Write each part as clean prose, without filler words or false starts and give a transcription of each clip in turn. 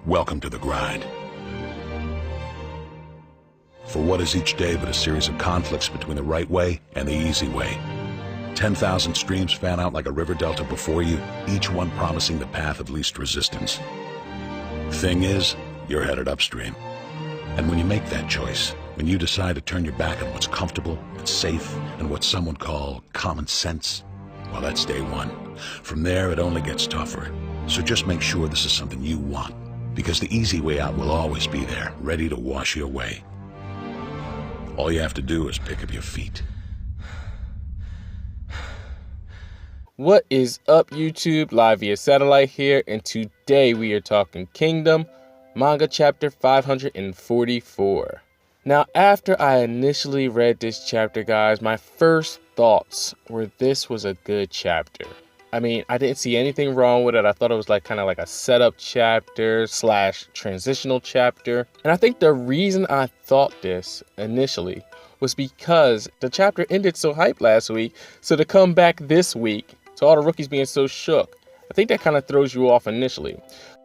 Welcome to the grind. For what is each day but a series of conflicts between the right way and the easy way? 10,000 streams fan out like a river delta before you, each one promising the path of least resistance. Thing is, you're headed upstream. And when you make that choice, when you decide to turn your back on what's comfortable, what's safe, and what some would call common sense, well, that's day one. From there, it only gets tougher. So just make sure this is something you want, because the easy way out will always be there, ready to wash you away. All you have to do is pick up your feet. What is up, YouTube? Live via satellite here, and today we are talking Kingdom, manga chapter 544. Now, after I initially read this chapter, guys, my first thoughts were this was a good chapter. I mean, I didn't see anything wrong with it. I thought it was kind of like a setup chapter / transitional chapter. And I think the reason I thought this initially was because the chapter ended so hyped last week. So to come back this week, to all the rookies being so shook, I think that kind of throws you off initially.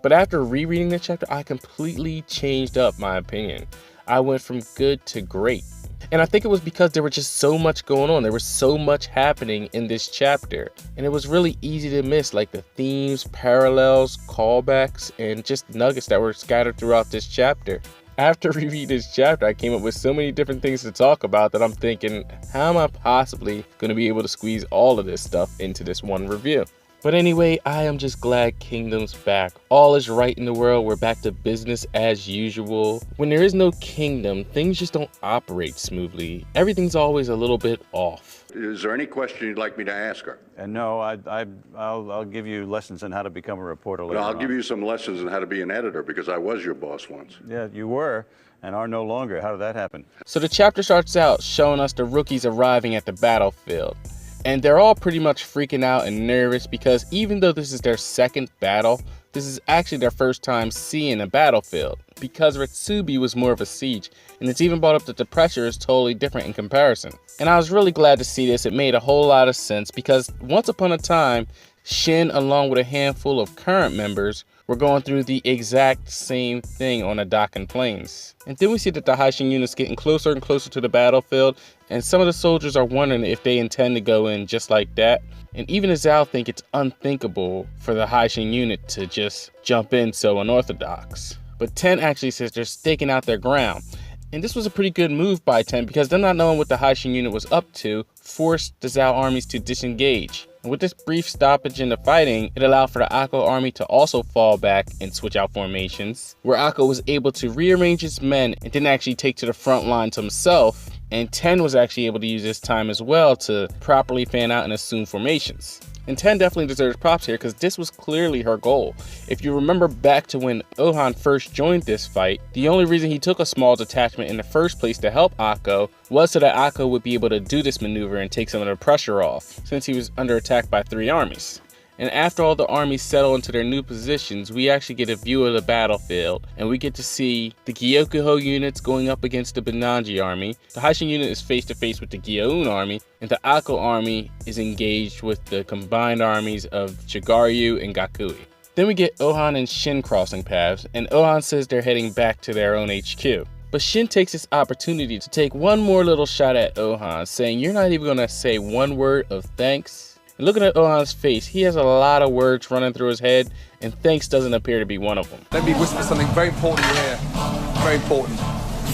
But after rereading the chapter, I completely changed up my opinion. I went from good to great. And I think it was because there was just so much going on. There was so much happening in this chapter. And it was really easy to miss, like the themes, parallels, callbacks, and just nuggets that were scattered throughout this chapter. After rereading this chapter, I came up with so many different things to talk about that I'm thinking, how am I possibly going to be able to squeeze all of this stuff into this one review? But anyway, I am just glad Kingdom's back. All is right in the world. We're back to business as usual. When there is no Kingdom, things just don't operate smoothly. Everything's always a little bit off. Is there any question you'd like me to ask her? And no, I'll give you lessons on how to become a reporter later I'll on. give you some lessons on how to be an editor, because I was your boss once. Yeah, you were and are no longer. How did that happen? So the chapter starts out showing us the rookies arriving at the battlefield. And they're all pretty much freaking out and nervous because even though this is their second battle, this is actually their first time seeing a battlefield, because Retsubi was more of a siege, and it's even brought up that the pressure is totally different in comparison. And I was really glad to see this. It made a whole lot of sense because once upon a time, Shin, along with a handful of current members, were going through the exact same thing on the Dakan Plains. And then we see that the Hi Shin unit's getting closer and closer to the battlefield, and some of the soldiers are wondering if they intend to go in just like that. And even Azal think it's unthinkable for the Hi Shin unit to just jump in so unorthodox. But Ten actually says they're staking out their ground. And this was a pretty good move by Ten because them not knowing what the Hi Shin unit was up to forced the Zhao armies to disengage. And with this brief stoppage in the fighting, it allowed for the Akko army to also fall back and switch out formations, where Akko was able to rearrange his men and didn't actually take to the front lines himself. And Ten was actually able to use this time as well to properly fan out and assume formations. And Ten definitely deserves props here because this was clearly her goal. If you remember back to when Ohan first joined this fight, the only reason he took a small detachment in the first place to help Akko was so that Akko would be able to do this maneuver and take some of the pressure off, since he was under attack by 3 armies. And after all the armies settle into their new positions, we actually get a view of the battlefield, and we get to see the Gyokuho units going up against the Benanji army. The Hi Shin unit is face to face with the Gyoun army, and the Akko army is engaged with the combined armies of Chigaryu and Gakui. Then we get Ohan and Shin crossing paths, and Ohan says they're heading back to their own HQ. But Shin takes this opportunity to take one more little shot at Ohan, saying, "You're not even gonna say one word of thanks?" And looking at Ohan's face, he has a lot of words running through his head, and thanks doesn't appear to be one of them. Let me whisper something very important here. Very important.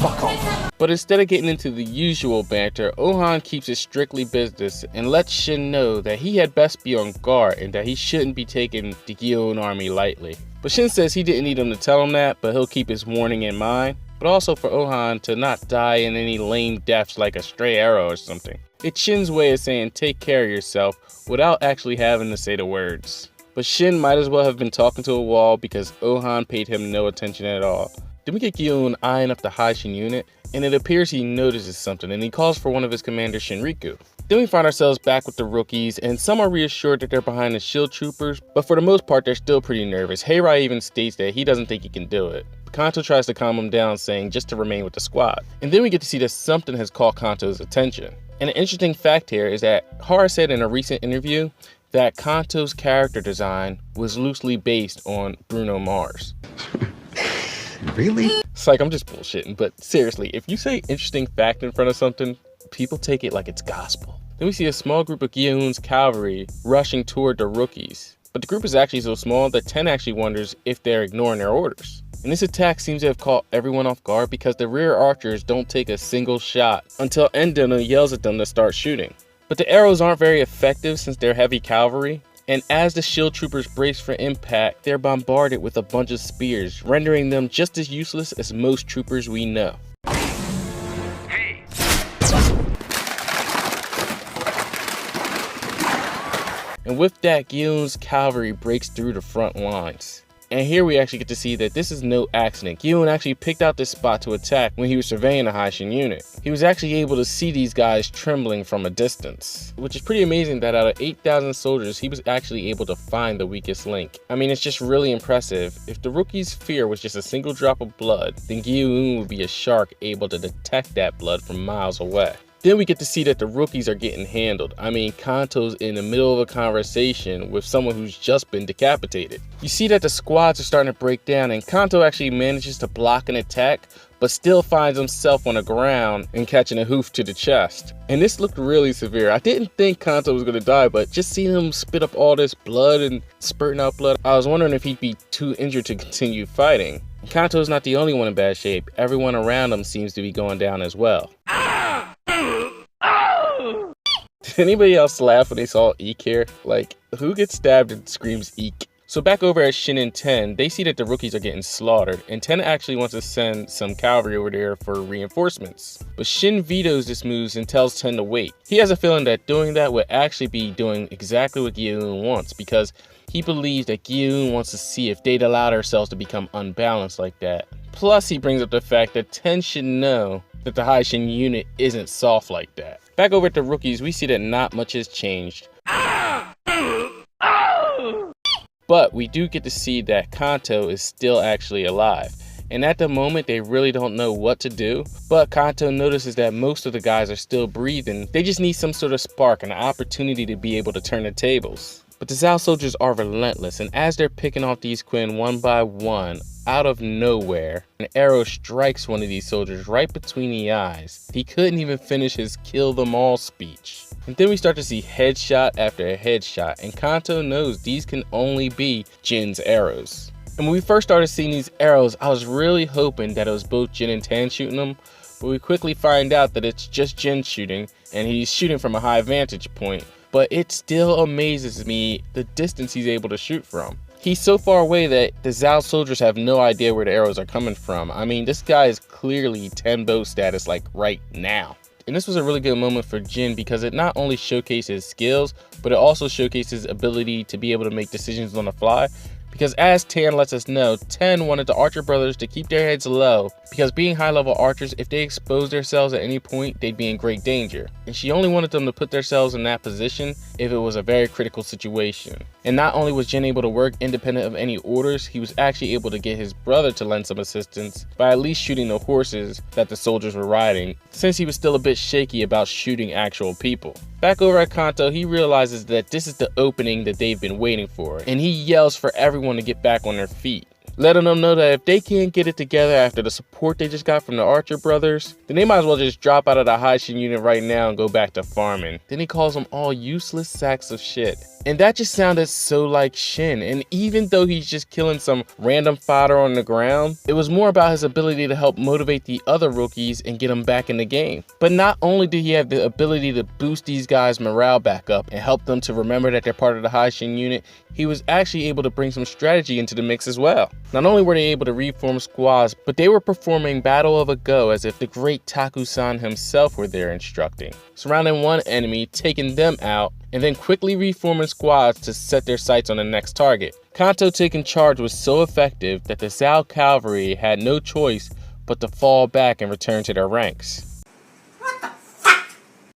Fuck off. But instead of getting into the usual banter, Ohan keeps it strictly business and lets Shin know that he had best be on guard and that he shouldn't be taking the Gyoun army lightly. But Shin says he didn't need him to tell him that, but he'll keep his warning in mind. But also for Ohan to not die in any lame deaths like a stray arrow or something. It's Shin's way of saying take care of yourself without actually having to say the words. But Shin might as well have been talking to a wall because Ohan paid him no attention at all. Then we get Gyoun eyeing up the Hi Shin unit, and it appears he notices something and he calls for one of his commanders, Shinriku. Then we find ourselves back with the rookies, and some are reassured that they're behind the shield troopers, but for the most part they're still pretty nervous. Heirai even states that he doesn't think he can do it. Kanto tries to calm him down, saying just to remain with the squad. And then we get to see that something has caught Kanto's attention. And an interesting fact here is that Hara said in a recent interview that Kanto's character design was loosely based on Bruno Mars. Really? It's like, I'm just bullshitting, but seriously, if you say interesting fact in front of something, people take it like it's gospel. Then we see a small group of Gyeon's cavalry rushing toward the rookies. But the group is actually so small that Ten actually wonders if they're ignoring their orders. And this attack seems to have caught everyone off guard because the rear archers don't take a single shot until Endona yells at them to start shooting. But the arrows aren't very effective since they're heavy cavalry, and as the shield troopers brace for impact, they're bombarded with a bunch of spears, rendering them just as useless as most troopers we know. And with that, Gyeon's cavalry breaks through the front lines. And here we actually get to see that this is no accident. Gyeon actually picked out this spot to attack when he was surveying the Hi Shin unit. He was actually able to see these guys trembling from a distance, which is pretty amazing that out of 8,000 soldiers, he was actually able to find the weakest link. I mean, it's just really impressive. If the rookie's fear was just a single drop of blood, then Gyeon would be a shark able to detect that blood from miles away. Then we get to see that the rookies are getting handled. I mean, Kanto's in the middle of a conversation with someone who's just been decapitated. You see that the squads are starting to break down, and Kanto actually manages to block an attack, but still finds himself on the ground and catching a hoof to the chest. And this looked really severe. I didn't think Kanto was gonna die, but just seeing him spit up all this blood and spurting out blood, I was wondering if he'd be too injured to continue fighting. Kanto's not the only one in bad shape. Everyone around him seems to be going down as well. Did anybody else laugh when they saw Eek here? Like, who gets stabbed and screams Eek? So back over at Shin and Ten, they see that the rookies are getting slaughtered, and Ten actually wants to send some cavalry over there for reinforcements. But Shin vetoes this move and tells Ten to wait. He has a feeling that doing that would actually be doing exactly what Gyeon wants, because he believes that Gyeon wants to see if they'd allow themselves to become unbalanced like that. Plus, he brings up the fact that Ten should know that the Hi Shin unit isn't soft like that. Back over at the rookies, we see that not much has changed. But we do get to see that Kanto is still actually alive. And at the moment, they really don't know what to do. But Kanto notices that most of the guys are still breathing. They just need some sort of spark and an opportunity to be able to turn the tables. But the Zhao soldiers are relentless, and as they're picking off these Quinn one by one, out of nowhere, an arrow strikes one of these soldiers right between the eyes. He couldn't even finish his kill them all speech. And then we start to see headshot after headshot, and Kanto knows these can only be Jin's arrows. And when we first started seeing these arrows, I was really hoping that it was both Jin and Tan shooting them, but we quickly find out that it's just Jin shooting, and he's shooting from a high vantage point. But it still amazes me the distance he's able to shoot from. He's so far away that the Zhao soldiers have no idea where the arrows are coming from. I mean, this guy is clearly Tenbo status like right now. And this was a really good moment for Jin because it not only showcases skills, but it also showcases ability to be able to make decisions on the fly. Because as Tan lets us know, Ten wanted the Archer brothers to keep their heads low because being high level archers, if they exposed themselves at any point, they'd be in great danger. And she only wanted them to put themselves in that position if it was a very critical situation. And not only was Jin able to work independent of any orders, he was actually able to get his brother to lend some assistance by at least shooting the horses that the soldiers were riding, since he was still a bit shaky about shooting actual people. Back over at Kanto, he realizes that this is the opening that they've been waiting for, and he yells for everyone to get back on their feet, letting them know that if they can't get it together after the support they just got from the Archer brothers, then they might as well just drop out of the Hi Shin unit right now and go back to farming. Then he calls them all useless sacks of shit. And that just sounded so like Shin, and even though he's just killing some random fodder on the ground, it was more about his ability to help motivate the other rookies and get them back in the game. But not only did he have the ability to boost these guys' morale back up and help them to remember that they're part of the Hi Shin unit, he was actually able to bring some strategy into the mix as well. Not only were they able to reform squads, but they were performing battle of a go as if the great Taku-san himself were there instructing, surrounding one enemy, taking them out, and then quickly reforming squads to set their sights on the next target. Kanto taking charge was so effective that the Zhao cavalry had no choice but to fall back and return to their ranks.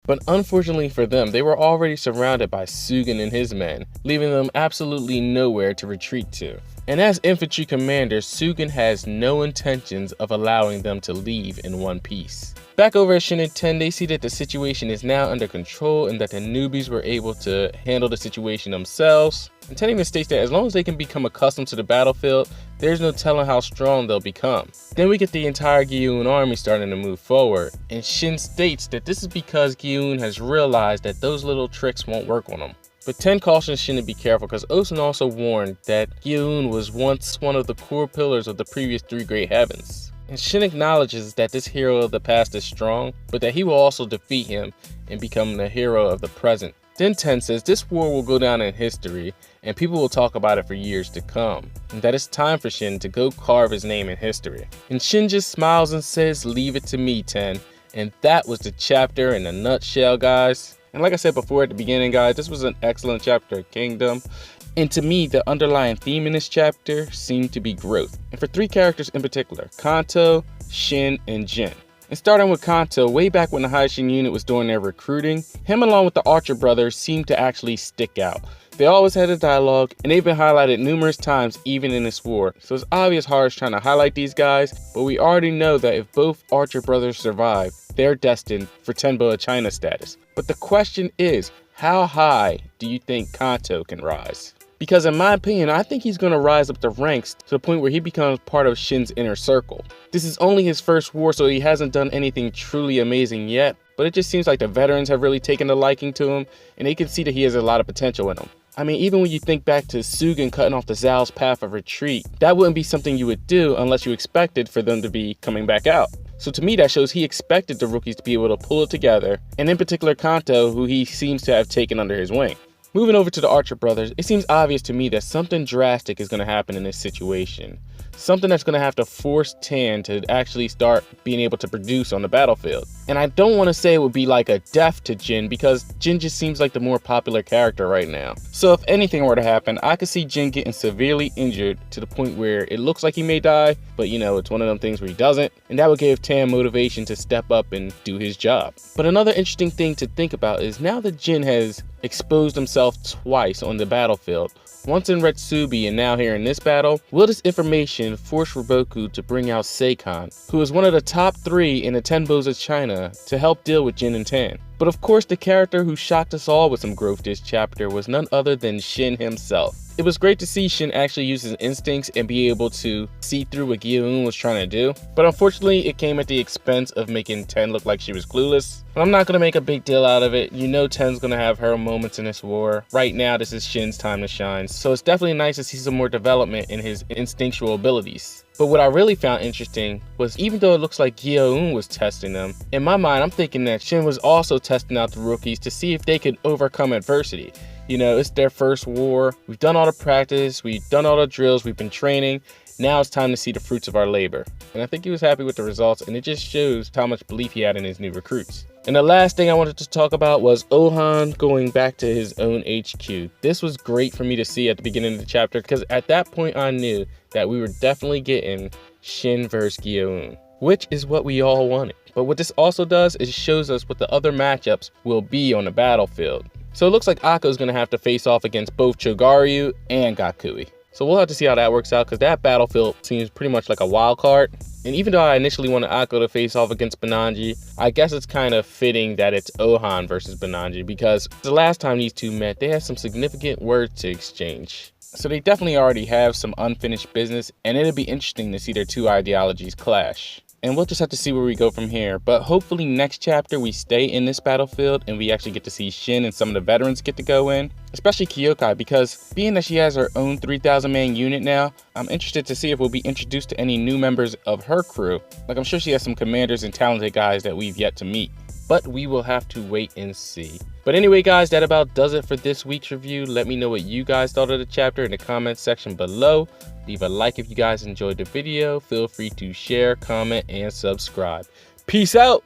But unfortunately for them, they were already surrounded by Sugen and his men, leaving them absolutely nowhere to retreat to. And as infantry commander, Sugen has no intentions of allowing them to leave in one piece. Back over at Shin and Ten, they see that the situation is now under control and that the newbies were able to handle the situation themselves. And Ten even states that as long as they can become accustomed to the battlefield, there's no telling how strong they'll become. Then we get the entire Gyoun army starting to move forward, and Shin states that this is because Gyoun has realized that those little tricks won't work on them. But Ten cautions Shin to be careful because Ousen also warned that Gyoun was once one of the core pillars of the previous 3 great heavens. And Shin acknowledges that this hero of the past is strong, but that he will also defeat him and become the hero of the present. Then Ten says this war will go down in history and people will talk about it for years to come, and that it's time for Shin to go carve his name in history. And Shin just smiles and says, "Leave it to me, Ten." And that was the chapter in a nutshell, guys. And like I said before at the beginning, guys, this was an excellent chapter of Kingdom. And to me, the underlying theme in this chapter seemed to be growth. And for 3 characters in particular, Kanto, Shin, and Jin. And starting with Kanto, way back when the Hi Shin unit was doing their recruiting, him along with the Archer brothers seemed to actually stick out. They always had a dialogue, and they've been highlighted numerous times even in this war. So it's obvious Hara's trying to highlight these guys, but we already know that if both Archer brothers survive, they're destined for Tenbo of China status. But the question is, how high do you think Kanto can rise? Because in my opinion, I think he's going to rise up the ranks to the point where he becomes part of Shin's inner circle. This is only his first war, so he hasn't done anything truly amazing yet, but it just seems like the veterans have really taken a liking to him, and they can see that he has a lot of potential in him. I mean, even when you think back to Sugen cutting off the Zhao's path of retreat, that wouldn't be something you would do unless you expected for them to be coming back out. So to me, that shows he expected the rookies to be able to pull it together, and in particular Kanto, who he seems to have taken under his wing. Moving over to the Archer brothers, it seems obvious to me that something drastic is going to happen in this situation. Something that's going to have to force Tan to actually start being able to produce on the battlefield. And I don't want to say it would be like a death to Jin, because Jin just seems like the more popular character right now. So if anything were to happen, I could see Jin getting severely injured to the point where it looks like he may die, but you know, it's one of them things where he doesn't, and that would give Tan motivation to step up and do his job. But another interesting thing to think about is now that Jin has exposed himself twice on the battlefield, once in Retsubi and now here in this battle, will this information force Riboku to bring out Seikon, who is one of the top 3 in the Tenbos of China, to help deal with Jin and Tan? But of course, the character who shocked us all with some growth this chapter was none other than Shin himself. It was great to see Shin actually use his instincts and be able to see through what Gyoun was trying to do, but unfortunately it came at the expense of making Ten look like she was clueless. But I'm not going to make a big deal out of it. You know Ten's going to have her moments in this war. Right now this is Shin's time to shine, so it's definitely nice to see some more development in his instinctual abilities. But what I really found interesting was, even though it looks like Gyoun was testing them, in my mind I'm thinking that Shin was also testing out the rookies to see if they could overcome adversity. You know, it's their first war. We've done all the practice, we've done all the drills, we've been training. Now it's time to see the fruits of our labor. And I think he was happy with the results, and it just shows how much belief he had in his new recruits. And the last thing I wanted to talk about was Ohan going back to his own HQ. This was great for me to see at the beginning of the chapter, because at that point I knew that we were definitely getting Shin versus Gyoun, which is what we all wanted. But what this also does is shows us what the other matchups will be on the battlefield. So it looks like Akko's going to have to face off against both Chogaryu and Gakui. So we'll have to see how that works out, because that battlefield seems pretty much like a wild card. And even though I initially wanted Akko to face off against Bananji, I guess it's kind of fitting that it's Ohan versus Bananji, because the last time these two met, they had some significant words to exchange. So they definitely already have some unfinished business, and it'll be interesting to see their two ideologies clash. And we'll just have to see where we go from here. But hopefully next chapter we stay in this battlefield and we actually get to see Shin and some of the veterans get to go in. Especially Kyokai, because being that she has her own 3,000 man unit now, I'm interested to see if we'll be introduced to any new members of her crew. Like, I'm sure she has some commanders and talented guys that we've yet to meet. But we will have to wait and see. But anyway guys, that about does it for this week's review. Let me know what you guys thought of the chapter in the comments section below. Leave a like if you guys enjoyed the video. Feel free to share, comment, and subscribe. Peace out!